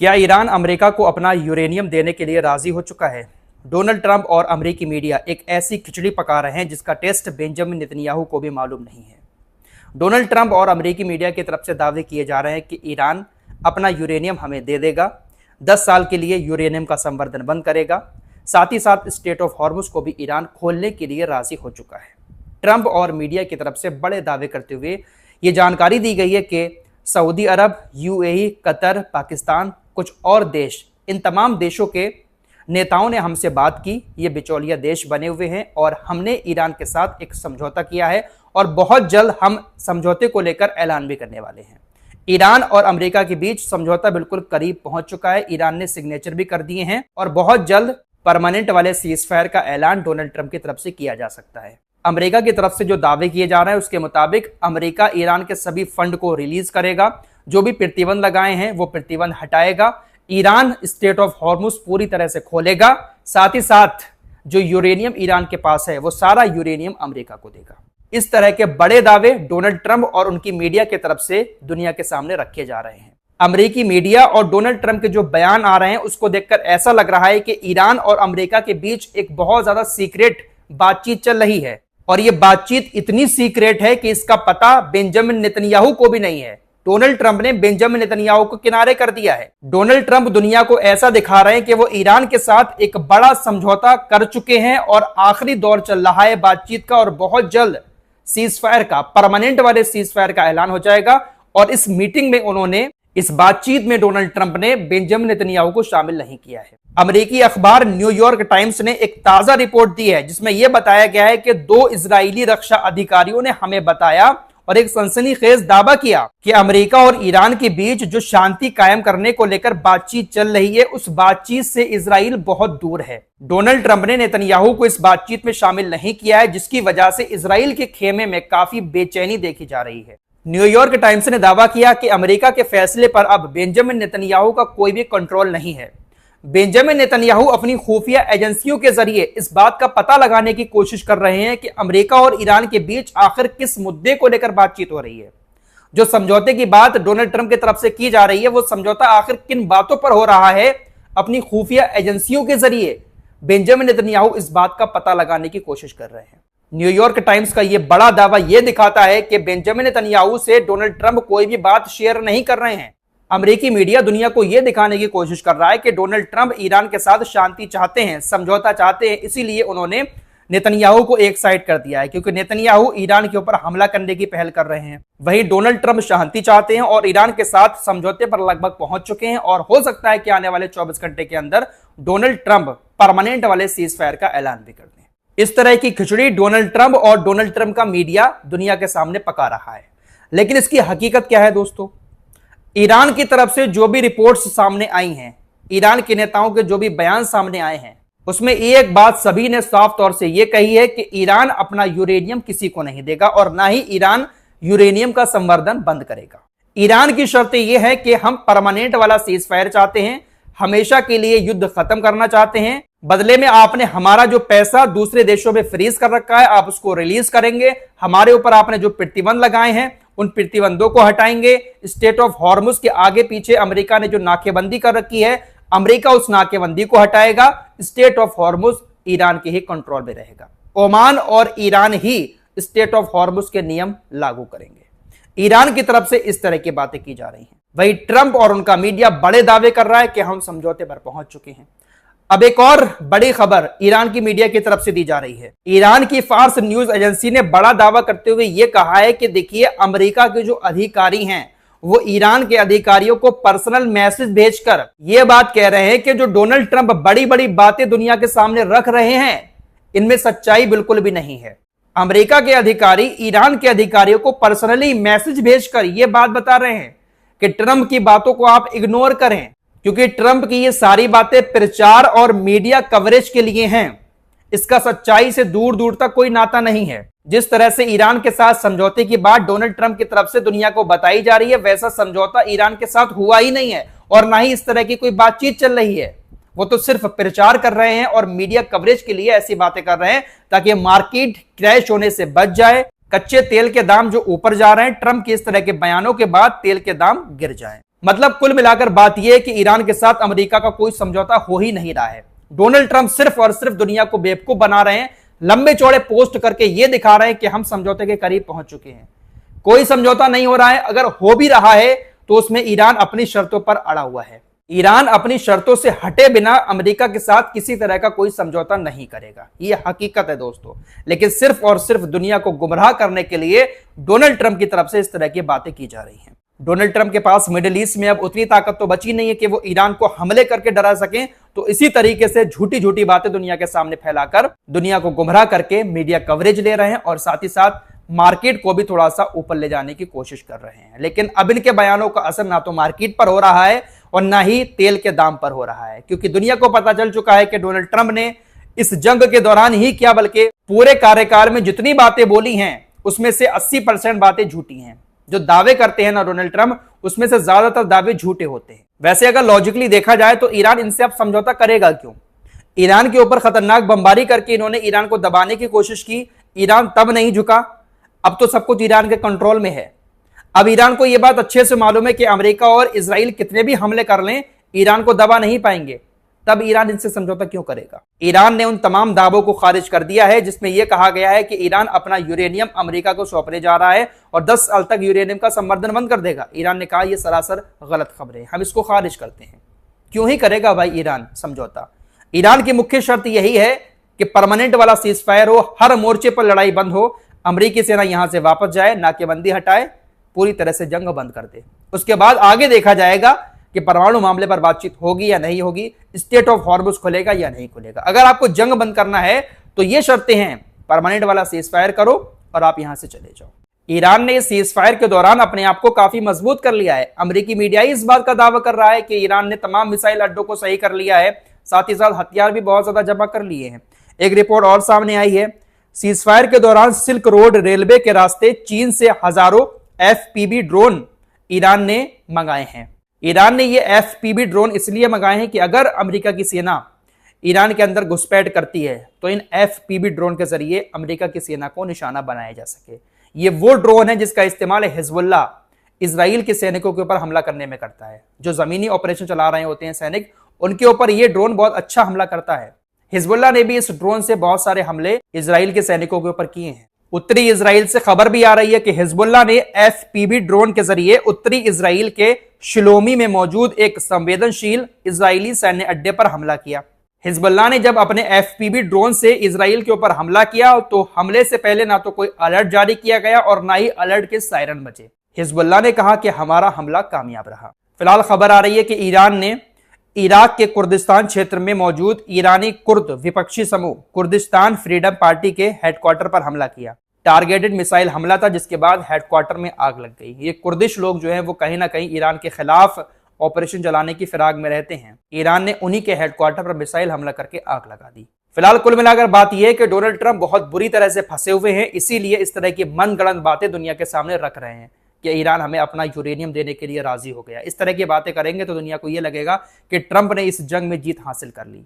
क्या Iran America को अपना यूरेनियम देने के लिए राजी हो चुका है? डोनाल्ड ट्रंप और अमेरिकी मीडिया एक ऐसी खिचड़ी पका रहे हैं जिसका टेस्ट बेंजामिन नेतन्याहू को भी मालूम नहीं है। डोनाल्ड ट्रंप और अमेरिकी मीडिया की तरफ से दावे किए जा रहे हैं कि ईरान अपना यूरेनियम हमें दे देगा, 10 साल के लिए यूरेनियम का संवर्धन बंद करेगा, साथ ही साथ स्ट्रेट ऑफ हॉर्मुज को भी ईरान खोलने के लिए राजी हो चुका है। ट्रंप और मीडिया की तरफ से बड़े दावे करते हुए ये जानकारी दी गई है कि सऊदी अरब, यूएई, कतर, पाकिस्तान, कुछ और देश, इन तमाम देशों के नेताओं ने हमसे बात की। ये बिचौलिया देश बने हुए हैं और हमने ईरान के साथ एक समझौता किया है और बहुत जल्द हम समझौते को लेकर ऐलान भी करने वाले हैं। ईरान और अमेरिका के बीच समझौता बिल्कुल करीब पहुंच चुका है। ईरान ने सिग्नेचर भी कर दिए हैं और बहुत जल्द परमानेंट वाले सीजफायर का ऐलान डोनाल्ड ट्रंप की तरफ से किया जा सकता है। अमेरिका की तरफ से जो दावे किए जा रहे हैं उसके मुताबिक अमेरिका ईरान के सभी फंड को रिलीज करेगा, जो भी प्रतिबंध लगाए हैं वो प्रतिबंध हटाएगा, ईरान स्ट्रेट ऑफ हॉर्मुज पूरी तरह से खोलेगा, साथ ही साथ जो यूरेनियम ईरान के पास है वो सारा यूरेनियम अमेरिका को देगा। इस तरह के बड़े दावे डोनाल्ड ट्रंप और उनकी मीडिया की तरफ से दुनिया के सामने रखे जा रहे हैं। अमेरिकी मीडिया और डोनाल्ड ट्रंप के जो बयान आ रहे हैं उसको देखकर ऐसा लग रहा है कि ईरान और अमेरिका के बीच एक बहुत ज्यादा सीक्रेट बातचीत चल रही है और ये बातचीत इतनी सीक्रेट है कि इसका पता बेंजामिन नेतन्याहू को भी नहीं है। डोनाल्ड ट्रंप ने बेंजामिन नेतन्याहू को किनारे कर दिया है। डोनाल्ड ट्रंप दुनिया को ऐसा दिखा रहे हैं कि वो ईरान के साथ एक बड़ा समझौता कर चुके हैं और आखिरी दौर चल रहा है बातचीत का और बहुत जल्द सीजफायर का, परमानेंट वाले सीजफायर का ऐलान हो जाएगा। और इस मीटिंग में उन्होंने, इस बातचीत में डोनाल्ड ट्रंप ने बेंजामिन नेतन्याहू को शामिल नहीं किया है। अमेरिकी अखबार न्यूयॉर्क टाइम्स ने एक ताजा रिपोर्ट दी है जिसमें यह बताया गया है कि 2 इजरायली रक्षा अधिकारियों ने हमें बताया और एक सनसनीखेज दावा किया कि अमेरिका और ईरान के बीच जो शांति कायम करने को लेकर बातचीत चल रही है उस बातचीत से इजराइल बहुत दूर है। डोनाल्ड ट्रंप ने नेतन्याहू को इस बातचीत में शामिल नहीं किया है, जिसकी वजह से इजराइल के खेमे में काफी बेचैनी देखी जा रही है। न्यूयॉर्क टाइम्स ने दावा किया कि अमेरिका के फैसले पर अब बेंजामिन नेतन्याहू का कोई भी कंट्रोल नहीं है। बेंजामिन नेतन्याहू अपनी खुफिया एजेंसियों के जरिए इस बात का पता लगाने की कोशिश कर रहे हैं कि अमेरिका और ईरान के बीच आखिर किस मुद्दे को लेकर बातचीत हो रही है। जो समझौते की बात डोनाल्ड ट्रंप की तरफ से की जा रही है वो समझौता आखिर किन बातों पर हो रहा है। अपनी खुफिया एजेंसियों के जरिए बेंजामिन नेतन्याहू इस बात का पता लगाने की कोशिश कर रहे हैं। न्यूयॉर्क टाइम्स का यह बड़ा दावा यह दिखाता है कि बेंजामिन नेतन्याहू से डोनाल्ड ट्रंप कोई भी बात शेयर नहीं कर रहे हैं। अमेरिकी मीडिया दुनिया को यह दिखाने की कोशिश कर रहा है कि डोनाल्ड ट्रंप ईरान के साथ शांति चाहते हैं, समझौता चाहते हैं, इसीलिए उन्होंने नेतन्याहू को एक साइड कर दिया है, क्योंकि नेतन्याहू ईरान के ऊपर हमला करने की पहल कर रहे हैं। वहीं डोनाल्ड ट्रंप शांति चाहते हैं और ईरान के साथ समझौते पर लगभग पहुंच चुके हैं और हो सकता है कि आने वाले 24 घंटे के अंदर डोनाल्ड ट्रंप परमानेंट वाले सीजफायर का ऐलान भी कर दें। इस तरह की खिचड़ी डोनाल्ड ट्रंप और डोनाल्ड ट्रंप का मीडिया दुनिया के सामने पका रहा है। लेकिन इसकी हकीकत क्या है दोस्तों? ईरान की तरफ से जो भी रिपोर्ट्स सामने आई हैं, ईरान के नेताओं के जो भी बयान सामने आए हैं, उसमें एक बात सभी ने साफ तौर से यह कही है कि ईरान अपना यूरेनियम किसी को नहीं देगा और ना ही ईरान यूरेनियम का संवर्धन बंद करेगा। ईरान की शर्तें यह है कि हम परमानेंट वाला सीजफायर चाहते हैं, हमेशा के लिए युद्ध खत्म करना चाहते हैं, बदले में आपने हमारा जो पैसा दूसरे देशों में फ्रीज कर रखा है आप उसको रिलीज करेंगे, हमारे ऊपर आपने जो प्रतिबंध लगाए हैं उन प्रतिबंधों को हटाएंगे, स्ट्रेट ऑफ हॉर्मुज के आगे पीछे अमेरिका ने जो नाकेबंदी कर रखी है अमेरिका उस नाकेबंदी को हटाएगा, स्ट्रेट ऑफ हॉर्मुज ईरान के ही कंट्रोल में रहेगा, ओमान और Iran he straight of Hormuz के नियम लागू करेंगे। ईरान की तरफ से इस तरह की बातें की जा रही हैं। वही ट्रंप और उनका मीडिया बड़े दावे कर रहा है कि हम समझौते पर पहुंच चुके हैं। अब एक और बड़ी खबर ईरान की मीडिया की तरफ से दी जा रही है। ईरान की फार्स न्यूज एजेंसी ने बड़ा दावा करते हुए यह कहा है कि देखिए अमेरिका के जो अधिकारी हैं वो ईरान के अधिकारियों को पर्सनल मैसेज भेजकर यह बात कह रहे हैं कि जो डोनाल्ड ट्रंप बड़ी बड़ी बातें दुनिया के सामने रख रहे हैं इनमें सच्चाई बिल्कुल भी नहीं है। अमेरिका के अधिकारी ईरान के अधिकारियों को पर्सनली मैसेज भेजकर यह बात बता रहे हैं कि ट्रंप की बातों को आप इग्नोर करें, क्योंकि ट्रंप की ये सारी बातें प्रचार और मीडिया कवरेज के लिए हैं। इसका सच्चाई से दूर दूर तक कोई नाता नहीं है। जिस तरह से ईरान के साथ समझौते की बात डोनाल्ड ट्रंप की तरफ से दुनिया को बताई जा रही है वैसा समझौता ईरान के साथ हुआ ही नहीं है और ना ही इस तरह की कोई बातचीत चल रही है। वो तो सिर्फ प्रचार कर रहे हैं और मीडिया कवरेज के लिए ऐसी बातें कर रहे हैं ताकि मार्केट क्रैश होने से बच जाए, कच्चे तेल के दाम जो ऊपर जा रहे हैं ट्रंप के इस तरह के बयानों के बाद तेल के दाम गिर जाएं। मतलब कुल मिलाकर बात यह है कि ईरान के साथ अमेरिका का कोई समझौता हो ही नहीं रहा है। डोनाल्ड ट्रंप सिर्फ और सिर्फ दुनिया को बेवकूफ बना रहे हैं, लंबे चौड़े पोस्ट करके यह दिखा रहे हैं कि हम समझौते के करीब पहुंच चुके हैं। कोई समझौता नहीं हो रहा है, अगर हो भी रहा है तो उसमें ईरान अपनी शर्तों पर अड़ा हुआ है। ईरान अपनी शर्तों से हटे बिना अमेरिका के साथ किसी तरह का कोई समझौता नहीं करेगा, यह हकीकत है दोस्तों। लेकिन सिर्फ और सिर्फ दुनिया को गुमराह करने के लिए डोनाल्ड ट्रंप की तरफ से इस तरह की बातें की जा रही हैं। डोनाल्ड ट्रंप के पास मिडिल ईस्ट में अब उतनी ताकत तो बची नहीं है कि वो ईरान को हमले करके डरा सकें, तो इसी तरीके से झूठी झूठी बातें दुनिया के सामने फैलाकर दुनिया को गुमराह करके मीडिया कवरेज ले रहे हैं और साथ ही साथ मार्केट को भी थोड़ा सा ऊपर ले जाने की कोशिश कर रहे हैं। लेकिन अब इनके बयानों का असर ना तो मार्केट पर हो रहा है और ना ही तेल के दाम पर हो रहा है, क्योंकि दुनिया को पता चल चुका है कि डोनाल्ड ट्रंप ने इस जंग के दौरान ही क्या बल्कि पूरे कार्यकाल में जितनी बातें बोली हैं उसमें से 80% बातें झूठी हैं। जो दावे करते हैं ना डोनाल्ड ट्रंप, उसमें से ज्यादातर दावे झूठे होते हैं। वैसे अगर लॉजिकली देखा जाए तो ईरान इनसे अब समझौता करेगा क्यों? ईरान के ऊपर खतरनाक बमबारी करके इन्होंने ईरान को दबाने की कोशिश की, ईरान तब नहीं झुका। अब तो सब कुछ ईरान के कंट्रोल में है। अब ईरान को यह बात अच्छे से मालूम है कि अमेरिका और इजराइल कितने भी हमले कर लें ईरान को दबा नहीं पाएंगे, तब ईरान इनसे समझौता क्यों करेगा? ईरान ने उन तमाम दावों को खारिज कर दिया है जिसमें यह कहा गया है कि ईरान अपना यूरेनियम अमेरिका को सौंपने जा रहा है और 10 साल तक यूरेनियम का संवर्धन बंद कर देगा। ईरान ने कहा यह सरासर गलत खबरें, हम इसको खारिज करते हैं। क्यों ही करेगा भाई ईरान समझौता? ईरान की मुख्य शर्त यही है कि परमानेंट वाला सीज फायर हो, हर मोर्चे पर लड़ाई बंद हो, अमेरिकी सेना यहां से वापस जाए, नाकेबंदी हटाए, पूरी तरह से जंग बंद कर दे। उसके बाद आगे देखा जाएगा कि परमाणु मामले पर बातचीत होगी या नहीं होगी, स्टेट ऑफ हॉर्मुज़ खुलेगा या नहीं खुलेगा। अगर आपको जंग बंद करना है तो ये शर्तें हैं, परमानेंट वाला सीज फायर करो और आप यहां से चले जाओ। ईरान ने इस सीज फायर के दौरान अपने आप को काफी मजबूत कर लिया है। अमेरिकी मीडिया इस बात का दावा कर रहा है कि ईरान ने तमाम मिसाइल अड्डों को सही कर लिया है, साथ ही साथ हथियार भी बहुत ज्यादा जमा कर लिए हैं। एक रिपोर्ट और सामने आई है, सीज फायर के दौरान सिल्क रोड रेलवे के रास्ते चीन से हजारों FPV ड्रोन ईरान ने मंगाए हैं। ईरान ने ये FPV ड्रोन इसलिए मंगाए हैं कि अगर अमेरिका की सेना ईरान के अंदर घुसपैठ करती है तो इन FPV ड्रोन के जरिए अमेरिका की सेना को निशाना बनाया जा सके। ये वो ड्रोन है जिसका इस्तेमाल हिजबुल्लाह इजराइल के सैनिकों के ऊपर हमला करने में करता है। जो जमीनी ऑपरेशन चला रहे होते हैं सैनिक, उनके ऊपर ये ड्रोन बहुत अच्छा हमला करता है। हिजबुल्लाह ने भी इस ड्रोन से बहुत सारे हमले इजराइल के सैनिकों के ऊपर किए हैं। उत्तरी इजराइल से खबर भी आ रही है कि हिजबुल्लाह ने FPV ड्रोन के जरिए उत्तरी इजराइल के शिलोमी में मौजूद एक संवेदनशील इजरायली सैन्य अड्डे पर हमला किया। हिजबुल्लाह ने जब अपने FPV ड्रोन से इजराइल के ऊपर हमला किया तो हमले से पहले ना तो कोई अलर्ट जारी किया गया और ना ही अलर्ट के सायरन बजे। हिजबुल्लाह ने कहा कि हमारा हमला कामयाब रहा। फिलहाल खबर आ रही है कि ईरान ने इराक के कुर्दिस्तान क्षेत्र में मौजूद ईरानी कुर्द विपक्षी समूह कुर्दिस्तान फ्रीडम पार्टी के हेडक्वार्टर पर हमला किया। टारगेटेड मिसाइल हमला था जिसके बाद हेडक्वार्टर में आग लग गई। ये कुर्दिश लोग जो हैं वो कहीं ना कहीं ईरान के खिलाफ ऑपरेशन चलाने की फिराक में रहते हैं। ईरान ने उन्हीं के हेडक्वार्टर पर मिसाइल हमला करके आग लगा दी। फिलहाल कुल मिलाकर बात यह है कि डोनाल्ड ट्रंप बहुत बुरी तरह से फंसे हुए हैं, इसीलिए इस तरह की मनगढ़ंत बातें दुनिया के सामने रख रहे हैं कि ईरान हमें अपना यूरेनियम देने के लिए राजी हो गया। इस तरह की बातें करेंगे तो दुनिया को यह लगेगा कि ट्रंप ने इस जंग में जीत हासिल कर ली।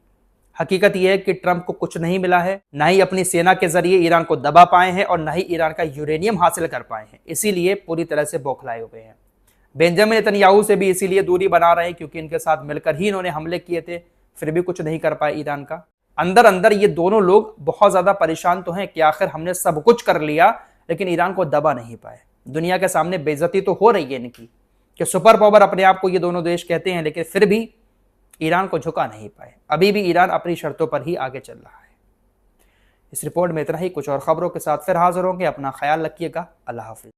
हकीकत यह है कि ट्रंप को कुछ नहीं मिला है, ना ही अपनी सेना के जरिए ईरान को दबा पाए हैं और ना ही ईरान का यूरेनियम हासिल कर पाए हैं, इसीलिए पूरी तरह से बौखलाए हुए हैं। बेंजामिन नेतन्याहू से भी इसीलिए दूरी बना रहे हैं क्योंकि इनके साथ मिलकर ही इन्होंने हमले किए थे, फिर भी कुछ नहीं कर पाए ईरान का। अंदर अंदर ये दोनों लोग बहुत ज्यादा परेशान तो हैं कि आखिर हमने सब कुछ कर लिया लेकिन ईरान को दबा नहीं पाए। दुनिया के सामने बेइज्जती तो हो रही है इनकी कि सुपर पावर अपने आप को ये दोनों देश कहते हैं, लेकिन फिर भी ईरान को झुका नहीं पाए। अभी भी ईरान अपनी शर्तों पर ही आगे चल रहा है। इस रिपोर्ट में इतना ही, कुछ और खबरों के साथ फिर हाजिर होंगे। अपना ख्याल रखिएगा। अल्लाह हाफिज।